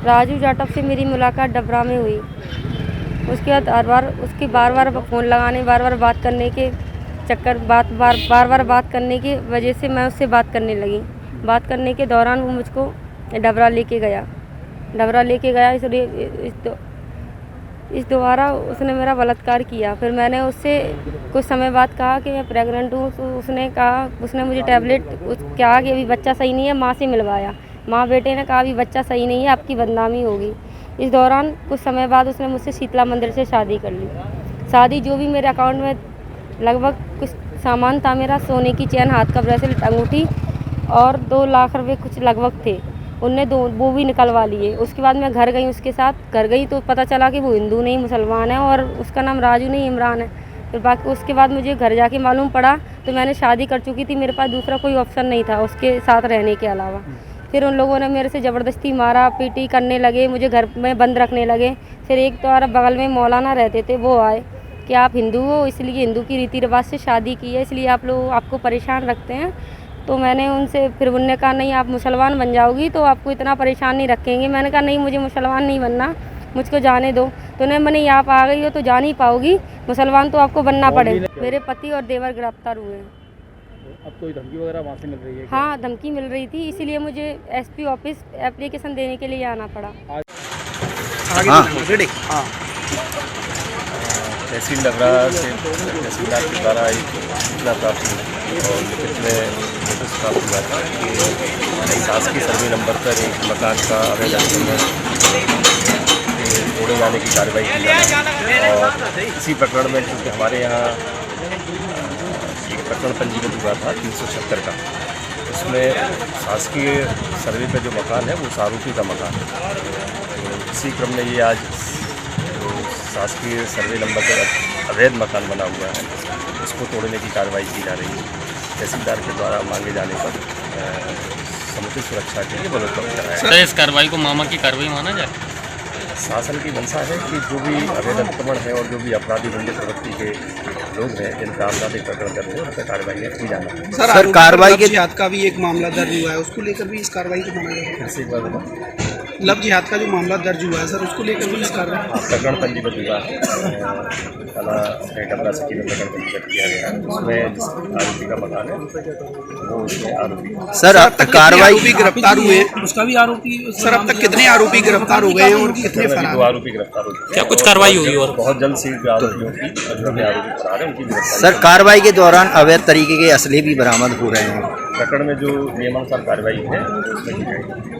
राजू जाटव से मेरी मुलाकात डबरा में हुई। उसके बाद बार बार फ़ोन लगाने, बार बार बात करने के चक्कर बार बार बात करने की वजह से मैं उससे बात करने लगी। बात करने के दौरान वो मुझको डबरा लेके गया। इस द्वारा उसने मेरा बलात्कार किया। फिर मैंने उससे कुछ समय बाद कहा कि मैं प्रेग्नेंट हूँ, तो उसने मुझे टैबलेट कहा कि अभी बच्चा सही नहीं है, माँ से मिलवाया। माँ बेटे ने कहा अभी बच्चा सही नहीं है, आपकी बदनामी होगी। इस दौरान कुछ समय बाद उसने मुझसे शीतला मंदिर से शादी कर ली। शादी जो भी मेरे अकाउंट में लगभग कुछ सामान था, मेरा सोने की चैन, हाथ का ब्रेसलेट, अंगूठी और 2 लाख रुपए कुछ लगभग थे, वो भी निकलवा लिए। उसके बाद मैं घर गई तो पता चला कि वो हिंदू नहीं मुसलमान है और उसका नाम राजू नहीं इमरान है। फिर बाकी उसके बाद मुझे घर जाके मालूम पड़ा तो मैंने शादी कर चुकी थी, मेरे पास दूसरा कोई ऑप्शन नहीं था उसके साथ रहने के अलावा। फिर उन लोगों ने मेरे से ज़बरदस्ती मारा पीटी करने लगे, मुझे घर में बंद रखने लगे। फिर एक तो बगल में मौलाना रहते थे, वो आए कि आप हिंदू हो, इसलिए हिंदू की रीति रिवाज से शादी की है, इसलिए आपको परेशान रखते हैं। तो मैंने उनने कहा नहीं, आप मुसलमान बन जाओगी तो आपको इतना परेशान नहीं रखेंगे। मैंने कहा नहीं, मुझे मुसलमान नहीं बनना, मुझको जाने दो। तो उन्होंने मैंने आप आ गई हो तो जा नहीं पाओगी, मुसलमान तो आपको बनना पड़ेगा। मेरे पति और देवर गिरफ्तार हुए हैं। अब कोई धमकी वगैरह वहाँ से मिल रही है? हाँ, धमकी मिल रही थी, इसीलिए मुझे एसपी ऑफिस एप्लीकेशन देने के लिए आना पड़ा। तहसील डबरा से तहसीलदार के द्वारा एक सूचना प्राप्त हुई और लिखित में नोटिस प्राप्त हुआ था कि शासकीय सर्वे नंबर पर एक मकान का अवैध अतिक्रमण तोड़े जाने की कार्रवाई की जाए। और इसी प्रकरण में चूँकि हमारे यहाँ एक प्रकरण पंजीबद्ध हुआ था 376 का, उसमें शासकीय सर्वे पर जो मकान है वो उस आरोपी का मकान है। तो इसी क्रम में ये आज शासकीय सर्वे नंबर पर अवैध मकान बना हुआ है, उसको तोड़ने की कार्रवाई की जा रही है। तहसीलदार के द्वारा मांगे जाने पर समुचित सुरक्षा के लिए बंदोबस्त कराया है। सर, इस कार्रवाई को मामा की कार्रवाई माना जाए? शासन की मंशा है कि जो भी अवैध अतिक्रमण है और जो भी अपराधी गुंडे प्रवृत्ति के लोग हैं जिनका आपराधिक प्रकरण करते हैं उन पर कार्रवाई की जाना। सर कार्रवाई के जिहाद का भी एक मामला दर्ज हुआ है, उसको लेकर भी इस कार्रवाई को माना जाएगा? फिर से एक बार बताओ। लव जिहाद का जो मामला दर्ज हुआ है सर, उसको लेकर भी इस कार्रवाई? प्रकरण पंजीबद्ध हुआ है, थाना डबरा सिटी में प्रकरण पंजीबद्ध किया गया है। उसमें जिस आरोपी का मकान है वो उसमें आरोपी। सर अब तक कार्रवाई भी गिरफ्तार हुए हैं, उसका भी आरोपी? सर अब तक कितने आरोपी गिरफ्तार हो गए हैं और कितने फरार? 2 आरोपी गिरफ्तार हो गए। क्या कुछ कार्रवाई हुई? और बहुत जल्द से आरोपियों की आरोपी फरार है उनकी गिरफ्तारी। सर कार्रवाई के दौरान अवैध तरीके के असले भी बरामद हो रहे हैं। प्रकरण में जो नियमानुसार कार्रवाई है उसमें की जाएगी।